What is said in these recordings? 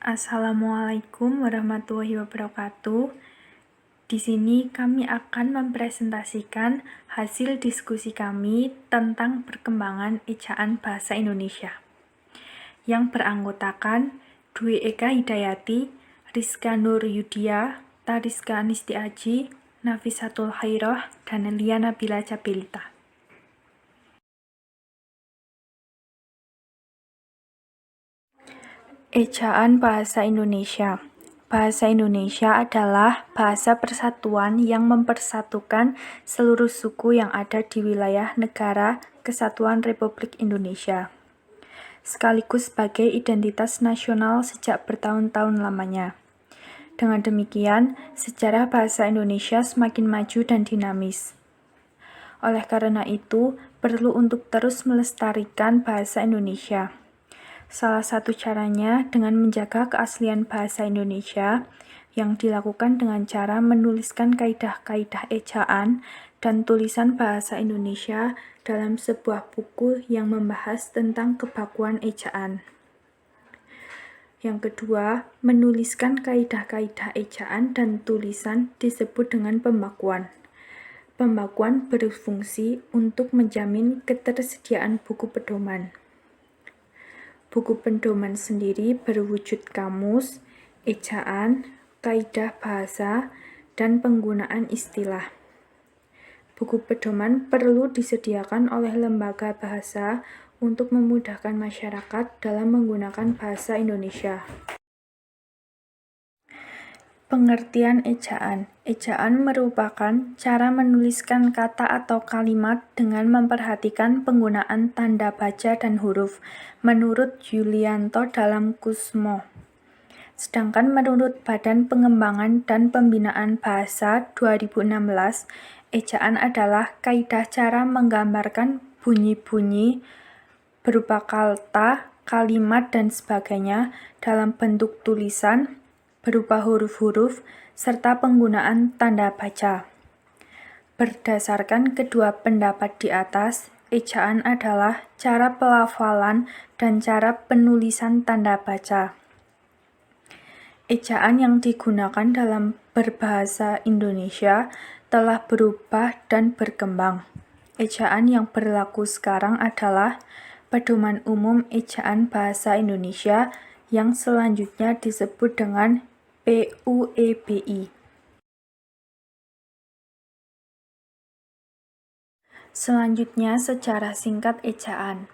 Assalamualaikum warahmatullahi wabarakatuh. Di sini kami akan mempresentasikan hasil diskusi kami tentang perkembangan ejaan bahasa Indonesia yang beranggotakan Dwi Eka Hidayati, Rizka Nur Yudia, Tariska Anisti Aji, Nafisatul Khairah, dan Lia Nabila Jabelita. Ejaan Bahasa Indonesia. Bahasa Indonesia adalah bahasa persatuan yang mempersatukan seluruh suku yang ada di wilayah Negara Kesatuan Republik Indonesia, sekaligus sebagai identitas nasional sejak bertahun-tahun lamanya. Dengan demikian, sejarah bahasa Indonesia semakin maju dan dinamis. Oleh karena itu, perlu untuk terus melestarikan bahasa Indonesia. Salah satu caranya dengan menjaga keaslian bahasa Indonesia yang dilakukan dengan cara menuliskan kaidah-kaidah ejaan dan tulisan bahasa Indonesia dalam sebuah buku yang membahas tentang kebakuan ejaan. Yang kedua, menuliskan kaidah-kaidah ejaan dan tulisan disebut dengan pembakuan. Pembakuan berfungsi untuk menjamin ketersediaan buku pedoman. Buku pedoman sendiri berwujud kamus, ejaan, kaidah bahasa, dan penggunaan istilah. Buku pedoman perlu disediakan oleh lembaga bahasa untuk memudahkan masyarakat dalam menggunakan bahasa Indonesia. Pengertian ejaan. Ejaan merupakan cara menuliskan kata atau kalimat dengan memperhatikan penggunaan tanda baca dan huruf, menurut Yulianto dalam Kusmo. Sedangkan menurut Badan Pengembangan dan Pembinaan Bahasa 2016, ejaan adalah kaidah cara menggambarkan bunyi-bunyi berupa kata, kalimat, dan sebagainya dalam bentuk tulisan, berupa huruf-huruf, serta penggunaan tanda baca. Berdasarkan kedua pendapat di atas, ejaan adalah cara pelafalan dan cara penulisan tanda baca. Ejaan yang digunakan dalam berbahasa Indonesia telah berubah dan berkembang. Ejaan yang berlaku sekarang adalah Pedoman Umum Ejaan Bahasa Indonesia yang selanjutnya disebut dengan PUEBI. Selanjutnya, secara singkat ejaan.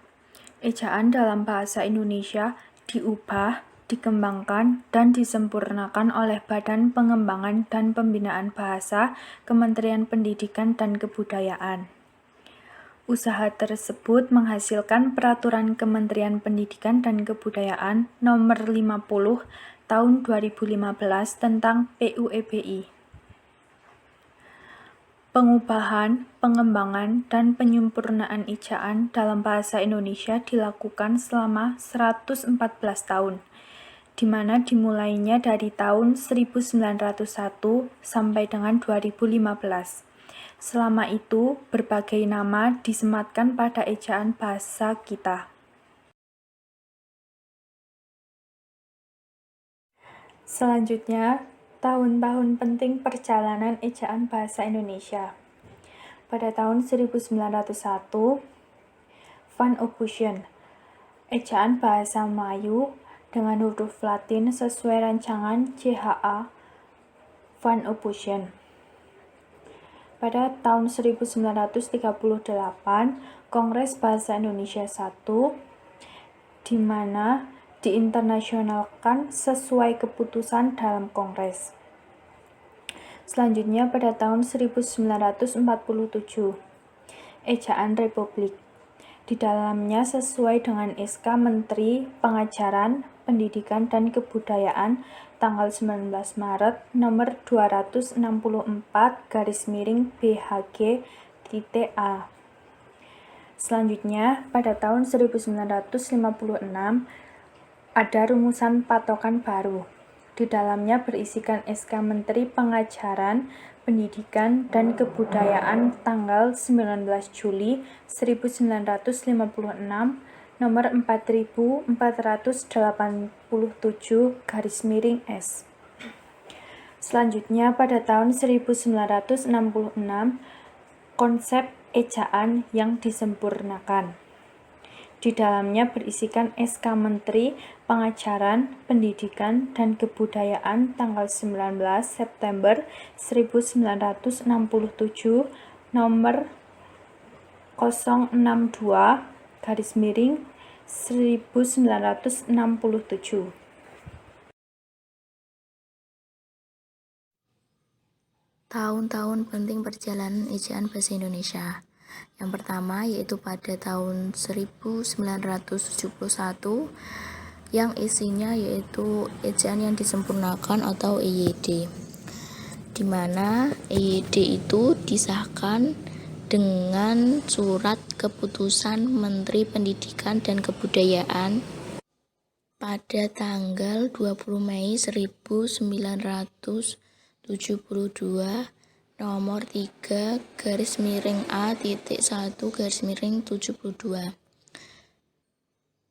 Ejaan dalam bahasa Indonesia diubah, dikembangkan, dan disempurnakan oleh Badan Pengembangan dan Pembinaan Bahasa, Kementerian Pendidikan dan Kebudayaan. Usaha tersebut menghasilkan Peraturan Kementerian Pendidikan dan Kebudayaan Nomor 50 Tahun 2015 tentang PUEBI. Pengubahan, pengembangan, dan penyempurnaan ejaan dalam bahasa Indonesia dilakukan selama 114 tahun, di mana dimulainya dari tahun 1901 sampai dengan 2015. Selama itu, berbagai nama disematkan pada ejaan bahasa kita. Selanjutnya, tahun-tahun penting perjalanan ejaan bahasa Indonesia. Pada tahun 1901, Van Ophusen, ejaan bahasa Melayu dengan huruf Latin sesuai rancangan CHA Van Ophusen. Pada tahun 1938, Kongres Bahasa Indonesia I, di mana diinternasionalkan sesuai keputusan dalam Kongres. Selanjutnya pada tahun 1947, Ejaan Republik. Di dalamnya sesuai dengan SK Menteri Pengajaran, Pendidikan, dan Kebudayaan tanggal 19 Maret nomor 264-BHG-A. Selanjutnya, pada tahun 1956, ada rumusan patokan baru. Di dalamnya berisikan SK Menteri Pengajaran, Pendidikan, dan Kebudayaan tanggal 19 Juli 1956 nomor 4487-S. Selanjutnya, pada tahun 1966, konsep ejaan yang disempurnakan. Di dalamnya berisikan SK Menteri Pengajaran, Pendidikan, dan Kebudayaan tanggal 19 September 1967 nomor 062/1967. Tahun-tahun penting perjalanan ejaan bahasa Indonesia. Yang pertama yaitu pada tahun 1971 yang isinya yaitu ejaan yang disempurnakan atau EYD, di mana EYD itu disahkan dengan surat keputusan Menteri Pendidikan dan Kebudayaan pada tanggal 20 Mei 1972 nomor 3/A.1/72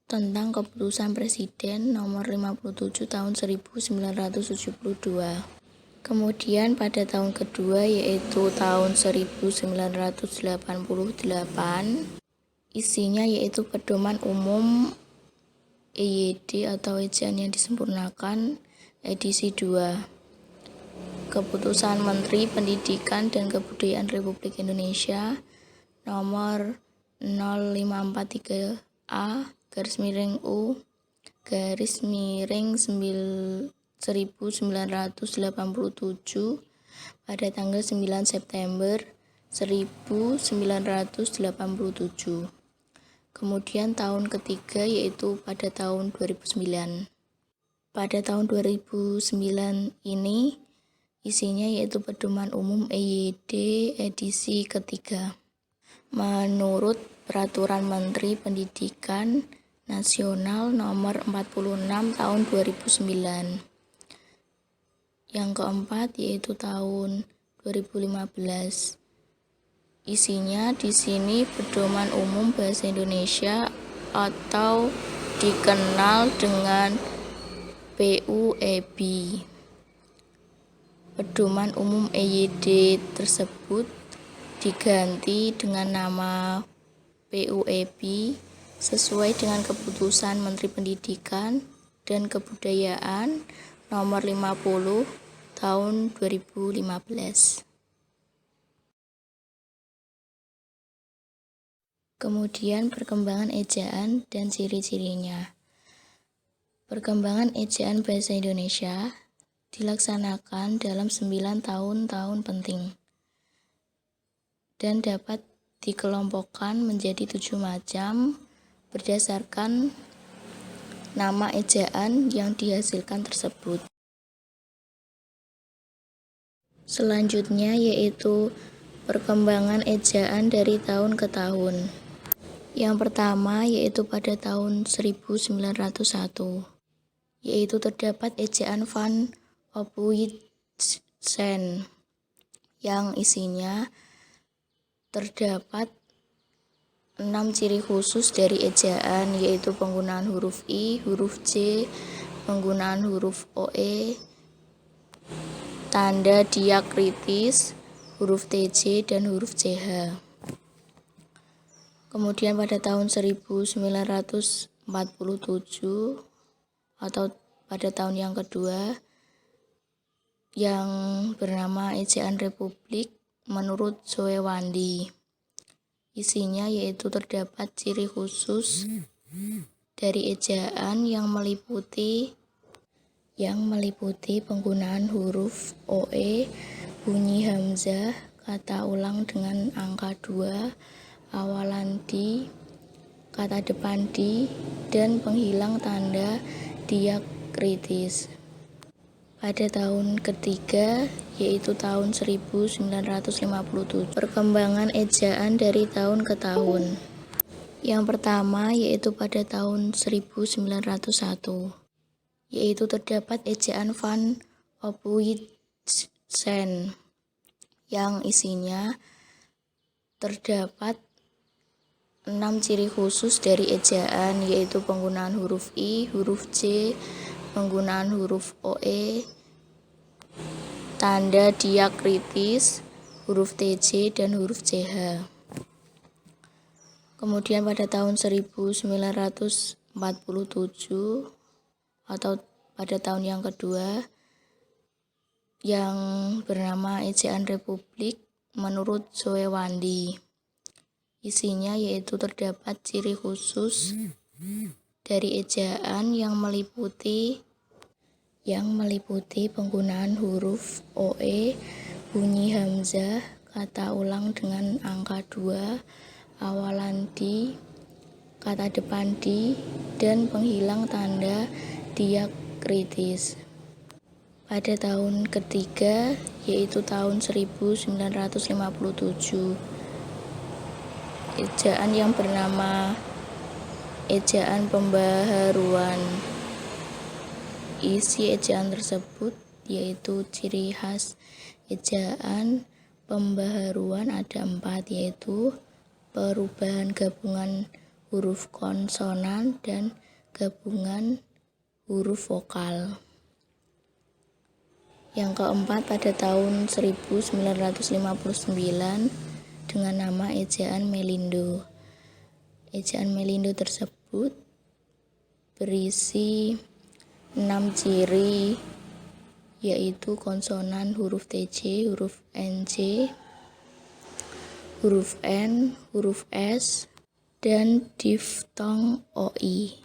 tentang keputusan Presiden nomor 57 tahun 1972. Kemudian pada tahun kedua yaitu tahun 1988 isinya yaitu pedoman umum EYD atau ejaan yang disempurnakan edisi 2. Keputusan Menteri Pendidikan dan Kebudayaan Republik Indonesia nomor 0543A/1987 pada tanggal 9 September 1987. Kemudian tahun ketiga yaitu pada tahun 2009. Pada tahun 2009 ini isinya yaitu pedoman umum EYD edisi ketiga. Menurut Peraturan Menteri Pendidikan Nasional nomor 46 tahun 2009. Yang keempat yaitu tahun 2015. Isinya di sini pedoman umum bahasa Indonesia atau dikenal dengan PUEB. Pedoman umum EYD tersebut diganti dengan nama PUEB sesuai dengan keputusan Menteri Pendidikan dan Kebudayaan nomor 50 tahun 2015. Kemudian perkembangan ejaan dan ciri-cirinya. Perkembangan ejaan bahasa Indonesia dilaksanakan dalam 9 tahun penting dan dapat dikelompokkan menjadi 7 macam berdasarkan nama ejaan yang dihasilkan tersebut. Selanjutnya yaitu perkembangan ejaan dari tahun ke tahun. Yang pertama yaitu pada tahun 1901, yaitu terdapat ejaan Van Ophuijsen yang isinya terdapat 6 ciri khusus dari ejaan, yaitu penggunaan huruf I, huruf J, penggunaan huruf OE, tanda diakritis, huruf TJ, dan huruf CH. Kemudian pada tahun 1947 atau pada tahun yang kedua yang bernama ejaan Republik menurut Soewandi. Isinya yaitu terdapat ciri khusus dari ejaan yang meliputi penggunaan huruf OE, bunyi hamzah, kata ulang dengan angka 2, awalan di, kata depan di, dan penghilang tanda diakritis. Pada tahun ketiga yaitu tahun 1957. Perkembangan ejaan dari tahun ke tahun. Yang pertama yaitu pada tahun 1901, yaitu terdapat ejaan Van Ophuijsen yang isinya terdapat 6 ciri khusus dari ejaan, yaitu penggunaan huruf I, huruf C, penggunaan huruf OE, tanda diakritis, huruf TJ, dan huruf CH. Kemudian pada tahun 1947 atau pada tahun yang kedua yang bernama Ejaan Republik menurut Zoe Wandi. Isinya yaitu terdapat ciri khusus dari ejaan yang meliputi penggunaan huruf OE, bunyi hamzah, kata ulang dengan angka 2, awalan di, kata depan di, dan penghilang tanda diakritis. Pada tahun ketiga, yaitu tahun 1957, ejaan yang bernama Ejaan Pembaharuan. Isi ejaan tersebut yaitu ciri khas ejaan pembaharuan ada 4, yaitu perubahan gabungan huruf konsonan dan gabungan huruf vokal. Yang keempat pada tahun 1959 dengan nama Ejaan Melindo. Ejaan Melindo tersebut berisi 6 ciri, yaitu konsonan huruf TJ, huruf NJ, huruf N, huruf S, dan diftong OI.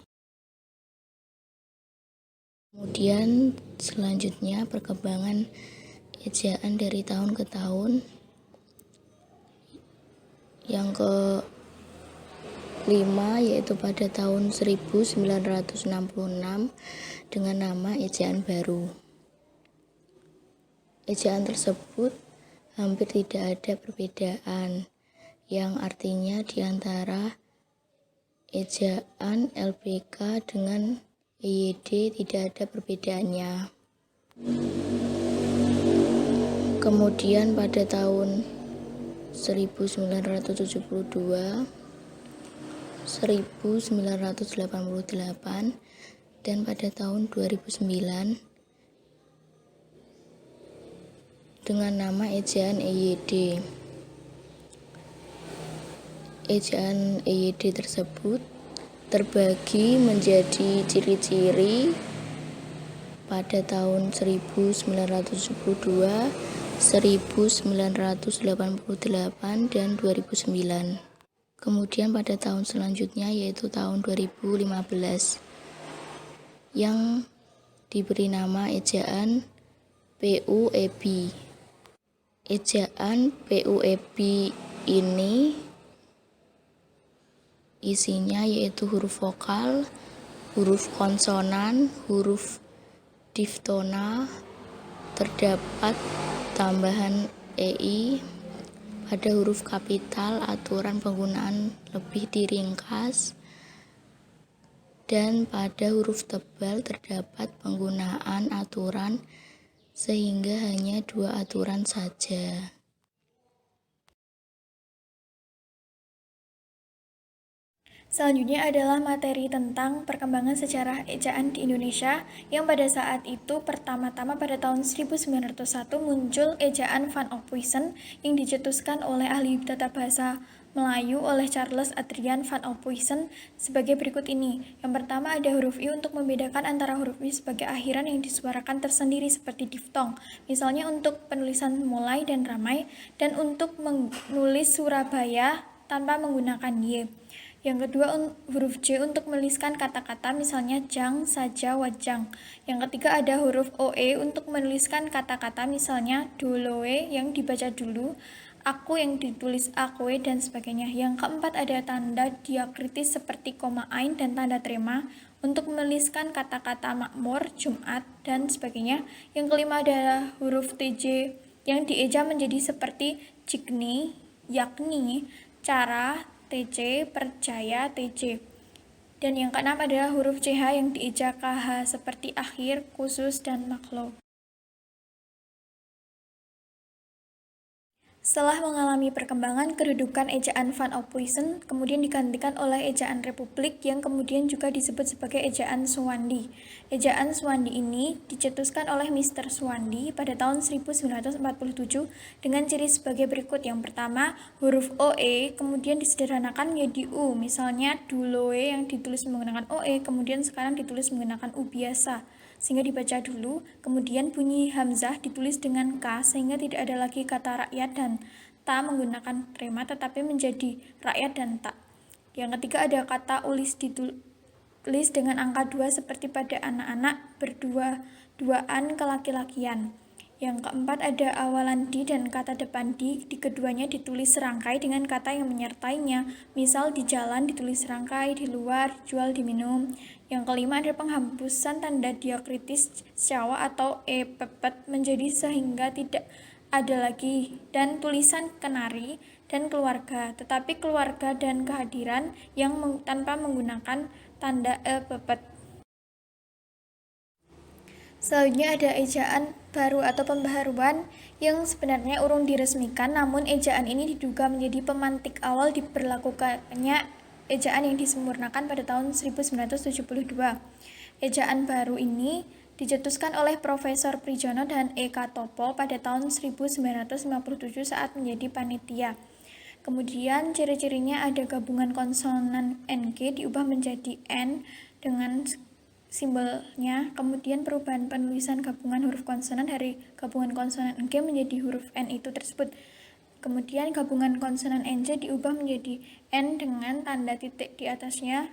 Kemudian selanjutnya perkembangan ejaan dari tahun ke tahun. Yang kelima yaitu pada tahun 1966 dengan nama ejaan baru. Ejaan tersebut hampir tidak ada perbedaan, yang artinya di antara ejaan LBK dengan EYD tidak ada perbedaannya. Kemudian pada tahun 1972, 1988, dan pada tahun 2009 dengan nama ejaan EYD. Ejaan EYD tersebut terbagi menjadi ciri-ciri pada tahun 1972, 1988, dan 2009. Kemudian pada tahun selanjutnya yaitu tahun 2015 yang diberi nama ejaan PUEB. Ejaan PUEB ini isinya yaitu huruf vokal, huruf konsonan, huruf diftona, terdapat tambahan EI pada huruf kapital, aturan penggunaan lebih diringkas, dan pada huruf tebal terdapat penggunaan aturan sehingga hanya 2 aturan saja. Selanjutnya adalah materi tentang perkembangan sejarah ejaan di Indonesia, yang pada saat itu pertama-tama pada tahun 1901 muncul ejaan Van Ophuijsen yang dicetuskan oleh ahli tata bahasa Melayu oleh Charles Adrian Van Ophuijsen sebagai berikut ini. Yang pertama ada huruf I untuk membedakan antara huruf I sebagai akhiran yang disuarakan tersendiri seperti diftong, misalnya untuk penulisan mulai dan ramai, dan untuk menulis Surabaya tanpa menggunakan Y. Yang kedua huruf J untuk menuliskan kata-kata misalnya jang, saja, wajang. Yang ketiga ada huruf OE untuk menuliskan kata-kata misalnya doloe yang dibaca dulu, aku yang ditulis akwe, dan sebagainya. Yang keempat ada tanda diakritis seperti koma ain dan tanda trema untuk menuliskan kata-kata makmur, Jumat, dan sebagainya. Yang kelima adalah huruf TJ yang dieja menjadi seperti jikni, yakni, cara, TC, percaya, TC. Dan yang keenam adalah huruf CH yang dieja KH seperti akhir, khusus, dan makhluk. Setelah mengalami perkembangan, kedudukan ejaan Van Ophuijsen kemudian digantikan oleh ejaan Republik yang kemudian juga disebut sebagai ejaan Swandi. Ejaan Swandi ini dicetuskan oleh Mr. Swandi pada tahun 1947 dengan ciri sebagai berikut. Yang pertama, huruf OE kemudian disederhanakan menjadi U. Misalnya Duloe yang ditulis menggunakan OE kemudian sekarang ditulis menggunakan U biasa, sehingga dibaca dulu, kemudian bunyi hamzah ditulis dengan K sehingga tidak ada lagi kata rakyat dan ta menggunakan rema tetapi menjadi rakyat dan ta. Yang ketiga ada kata ulis ditulis dengan angka 2 seperti pada anak-anak berdua-duaan kelaki-lakian. Yang keempat ada awalan di dan kata depan di keduanya ditulis serangkai dengan kata yang menyertainya. Misal di jalan ditulis serangkai, di luar, jual, diminum. Yang kelima ada penghapusan tanda diakritis Jawa atau pepet menjadi sehingga tidak ada lagi dan tulisan kenari dan keluarga, tetapi keluarga dan kehadiran yang tanpa menggunakan tanda pepet. Selanjutnya ada ejaan baru atau pembaharuan yang sebenarnya urung diresmikan, namun ejaan ini diduga menjadi pemantik awal diberlakukannya ejaan yang disempurnakan pada tahun 1972. Ejaan baru ini dicetuskan oleh Profesor Prijono dan E.K. Topo pada tahun 1957 saat menjadi panitia. Kemudian ciri-cirinya ada gabungan konsonan NG diubah menjadi N dengan simbolnya, kemudian perubahan penulisan gabungan huruf konsonan dari gabungan konsonan NG menjadi huruf N itu tersebut. Kemudian gabungan konsonan NJ diubah menjadi N dengan tanda titik di atasnya.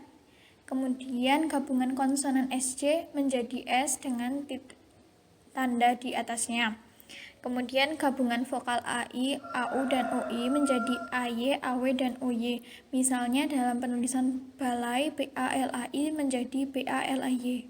Kemudian gabungan konsonan SJ menjadi S dengan titik tanda di atasnya. Kemudian gabungan vokal AI, AU, dan OI menjadi AY, AW, dan OY. Misalnya dalam penulisan balai, BALAI menjadi BALAY.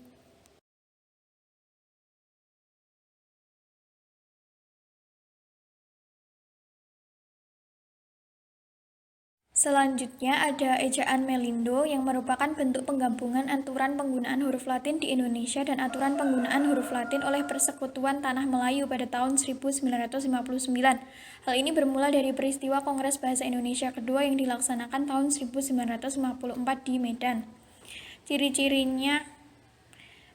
Selanjutnya ada ejaan Melindo yang merupakan bentuk penggabungan aturan penggunaan huruf Latin di Indonesia dan aturan penggunaan huruf Latin oleh Persekutuan Tanah Melayu pada tahun 1959. Hal ini bermula dari peristiwa Kongres Bahasa Indonesia kedua yang dilaksanakan tahun 1954 di Medan. Ciri-cirinya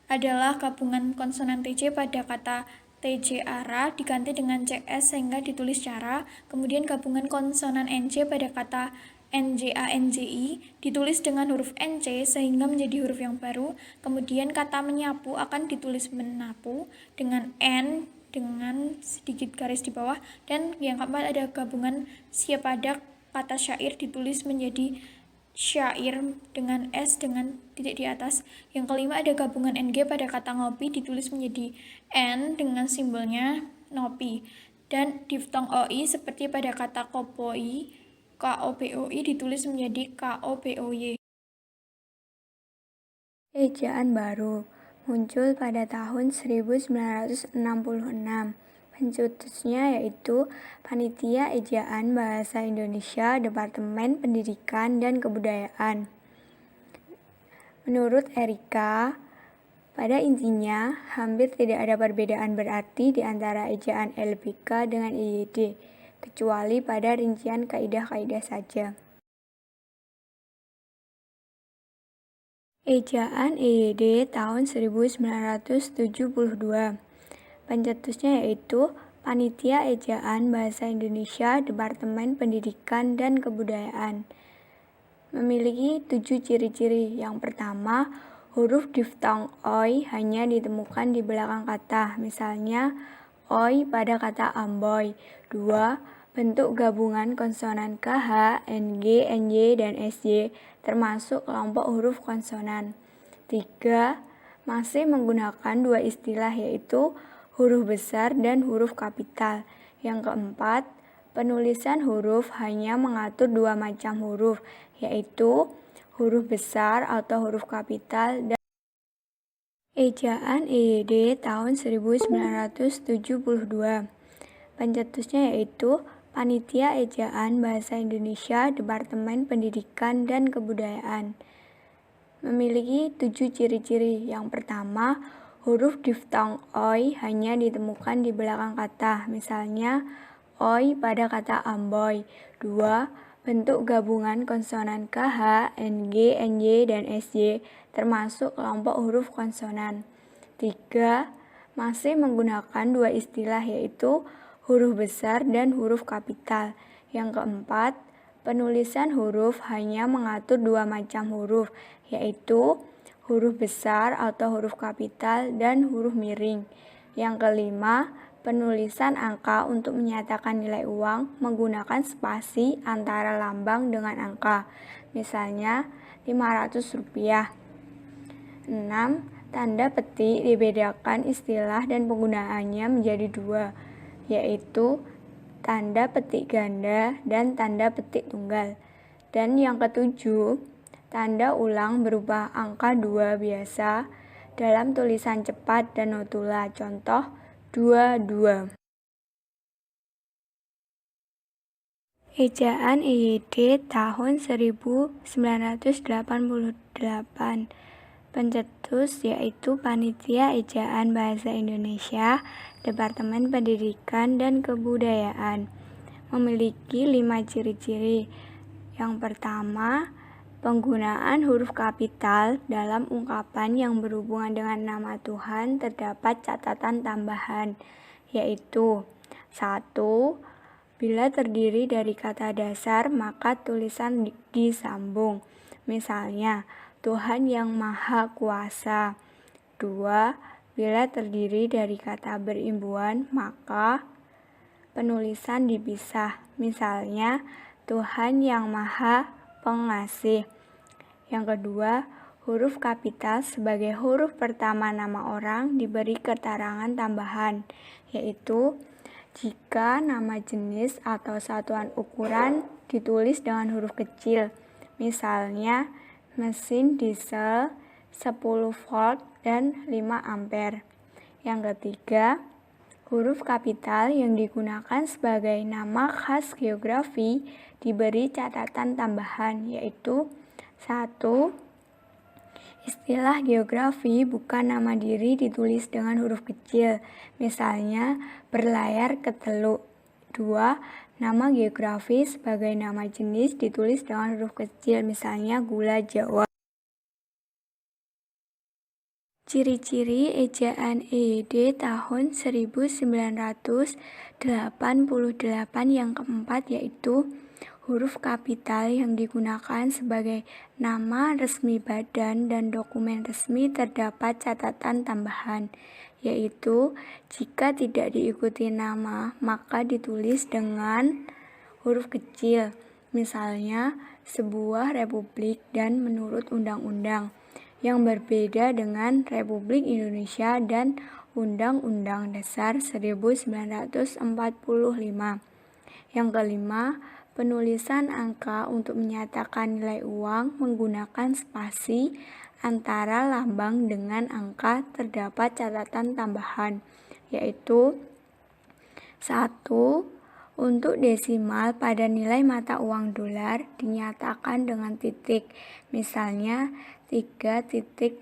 adalah gabungan konsonan TJ pada kata TJ ara diganti dengan CS sehingga ditulis cara, kemudian gabungan konsonan NJ pada kata NJA-NJI ditulis dengan huruf NC sehingga menjadi huruf yang baru, kemudian kata menyapu akan ditulis menapu dengan N dengan sedikit garis di bawah, dan yang keempat ada gabungan sia pada kata syair ditulis menjadi syair dengan S dengan titik di atas. Yang kelima ada gabungan NG pada kata ngopi ditulis menjadi N dengan simbolnya nopi. Dan diftong OI seperti pada kata kopoi, KOPOI ditulis menjadi KOPOY. Ejaan baru muncul pada tahun 1966. Pencetusnya yaitu Panitia Ejaan Bahasa Indonesia Departemen Pendidikan dan Kebudayaan. Menurut Erika, pada intinya hampir tidak ada perbedaan berarti di antara ejaan LBK dengan EYD, kecuali pada rincian kaidah-kaidah saja. Ejaan EYD tahun 1972. Pencetusnya yaitu Panitia Ejaan Bahasa Indonesia Departemen Pendidikan dan Kebudayaan. Memiliki 7 ciri-ciri. Yang pertama, huruf diftong oi hanya ditemukan di belakang kata, misalnya oi pada kata amboy. 2. Bentuk gabungan konsonan KH, NG, NY, dan SY termasuk kelompok huruf konsonan. 3. Masih menggunakan dua istilah yaitu huruf besar dan huruf kapital. Yang keempat, penulisan huruf hanya mengatur dua macam huruf, yaitu huruf besar atau huruf kapital dan ejaan EYD tahun 1972. Pencetusnya yaitu Panitia Ejaan Bahasa Indonesia Departemen Pendidikan dan Kebudayaan. Memiliki 7 ciri-ciri. Yang pertama, huruf diftong oi hanya ditemukan di belakang kata, misalnya oi pada kata amboy. 2. Bentuk gabungan konsonan KH, NG, NY, dan SY termasuk kelompok huruf konsonan. 3. Masih menggunakan dua istilah yaitu huruf besar dan huruf kapital. Yang keempat, penulisan huruf hanya mengatur dua macam huruf, yaitu huruf besar atau huruf kapital dan huruf miring. Yang kelima, penulisan angka untuk menyatakan nilai uang menggunakan spasi antara lambang dengan angka. Misalnya 500 rupiah. 6. Tanda petik dibedakan istilah dan penggunaannya menjadi dua, yaitu tanda petik ganda dan tanda petik tunggal. Dan yang ketujuh, tanda ulang berupa angka 2 biasa dalam tulisan cepat dan notula. Contoh 22. Ejaan EYD tahun 1988. Pencetus yaitu Panitia Ejaan Bahasa Indonesia, Departemen Pendidikan dan Kebudayaan. Memiliki 5 ciri-ciri. Yang pertama, penggunaan huruf kapital dalam ungkapan yang berhubungan dengan nama Tuhan terdapat catatan tambahan, yaitu 1. Bila terdiri dari kata dasar, maka tulisan disambung. Misalnya, Tuhan yang Maha Kuasa. 2. Bila terdiri dari kata berimbuan, maka penulisan dipisah. Misalnya, Tuhan yang Maha Pengasih. Yang kedua, huruf kapital sebagai huruf pertama nama orang diberi keterangan tambahan, yaitu jika nama jenis atau satuan ukuran ditulis dengan huruf kecil. Misalnya, mesin diesel 10 volt dan 5 ampere. Yang ketiga, huruf kapital yang digunakan sebagai nama khas geografi diberi catatan tambahan, yaitu 1. Istilah geografi bukan nama diri ditulis dengan huruf kecil, misalnya berlayar ke Teluk. 2. Nama geografi sebagai nama jenis ditulis dengan huruf kecil, misalnya gula Jawa. Ciri-ciri ejaan EYD tahun 1988 yang keempat yaitu huruf kapital yang digunakan sebagai nama resmi badan dan dokumen resmi terdapat catatan tambahan, yaitu jika tidak diikuti nama maka ditulis dengan huruf kecil, misalnya sebuah republik dan menurut undang-undang, yang berbeda dengan Republik Indonesia dan Undang-Undang Dasar 1945. Yang kelima, penulisan angka untuk menyatakan nilai uang menggunakan spasi antara lambang dengan angka terdapat catatan tambahan, yaitu 1. Untuk desimal pada nilai mata uang dolar dinyatakan dengan titik, misalnya 3.50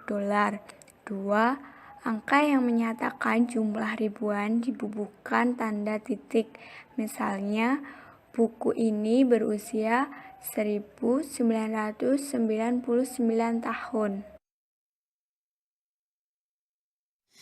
dolar. 2. Angka yang menyatakan jumlah ribuan dibubuhkan tanda titik, misalnya buku ini berusia 1999 tahun.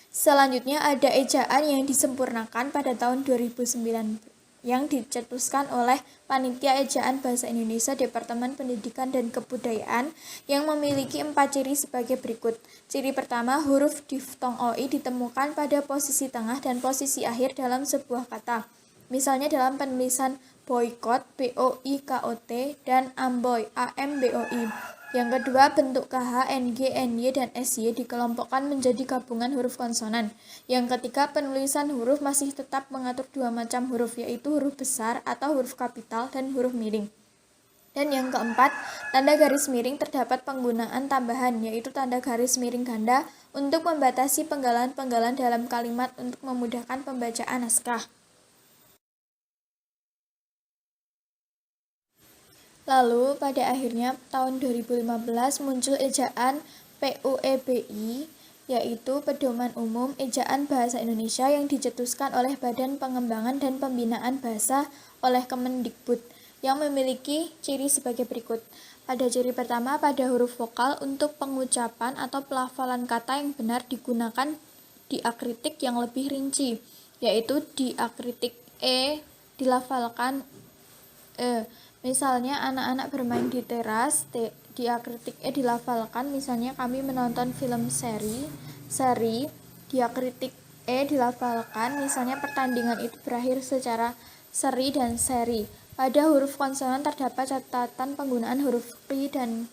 Selanjutnya ada ejaan yang disempurnakan pada tahun 2009 yang dicetuskan oleh Panitia Ejaan Bahasa Indonesia Departemen Pendidikan dan Kebudayaan yang memiliki 4 ciri sebagai berikut. Ciri pertama, huruf diftong OI ditemukan pada posisi tengah dan posisi akhir dalam sebuah kata. Misalnya dalam penulisan boykot, BOIKOT, dan amboy, AMBOI. Yang kedua, bentuk KH, NG, NY, dan SY dikelompokkan menjadi gabungan huruf konsonan. Yang ketiga, penulisan huruf masih tetap mengatur dua macam huruf, yaitu huruf besar atau huruf kapital dan huruf miring. Dan yang keempat, tanda garis miring terdapat penggunaan tambahan, yaitu tanda garis miring ganda untuk membatasi penggalan-penggalan dalam kalimat untuk memudahkan pembacaan naskah. Lalu pada akhirnya tahun 2015 muncul ejaan PUEBI yaitu Pedoman Umum Ejaan Bahasa Indonesia yang dicetuskan oleh Badan Pengembangan dan Pembinaan Bahasa oleh Kemendikbud, yang memiliki ciri sebagai berikut. Pada ciri pertama, pada huruf vokal untuk pengucapan atau pelafalan kata yang benar digunakan diakritik yang lebih rinci, yaitu diakritik E dilafalkan E. Misalnya anak-anak bermain di teras, diakritik E dilafalkan, misalnya kami menonton film seri, diakritik E dilafalkan, misalnya pertandingan itu berakhir secara seri dan seri. Pada huruf konsonan terdapat catatan penggunaan huruf Q dan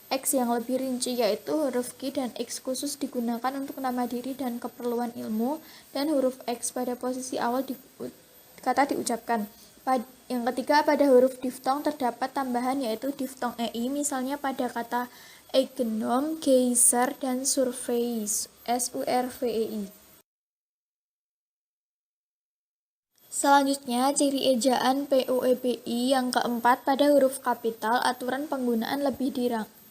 X yang lebih rinci, yaitu huruf Q dan X khusus digunakan untuk nama diri dan keperluan ilmu, dan huruf X pada posisi awal kata diucapkan. Yang ketiga, pada huruf diftong terdapat tambahan, yaitu diftong EI, misalnya pada kata eigenom, geyser, dan survei, SURVEI. Selanjutnya, ciri ejaan PUEBI yang keempat, pada huruf kapital aturan penggunaan lebih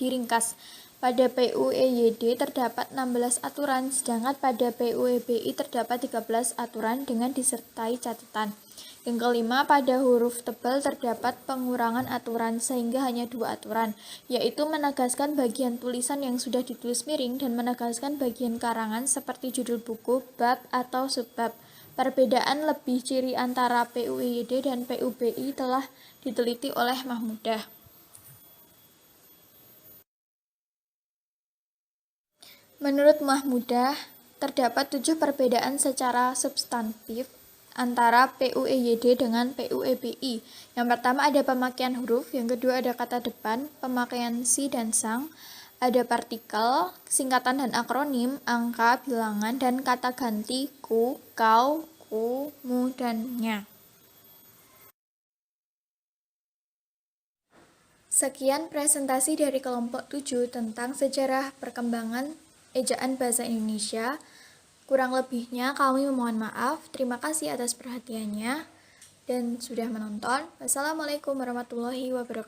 diringkas. Pada PUEYD terdapat 16 aturan, sedangkan pada PUEBI terdapat 13 aturan dengan disertai catatan. Yang kelima, pada huruf tebal terdapat pengurangan aturan sehingga hanya 2 aturan, yaitu menegaskan bagian tulisan yang sudah ditulis miring dan menegaskan bagian karangan seperti judul buku, bab, atau subbab. Perbedaan lebih ciri antara PUEYD dan PUBI telah diteliti oleh Mahmudah. Menurut Mahmudah, terdapat 7 perbedaan secara substantif antara PUEYD dengan PUEBI. Yang pertama ada pemakaian huruf, yang kedua ada kata depan, pemakaian si dan sang, ada partikel, singkatan dan akronim, angka, bilangan, dan kata ganti ku, kau, ku, mu, dan nya. Sekian presentasi dari kelompok 7 tentang sejarah perkembangan ejaan bahasa Indonesia. Kurang lebihnya kami memohon maaf. Terima kasih atas perhatiannya dan sudah menonton. Wassalamualaikum warahmatullahi wabarakatuh.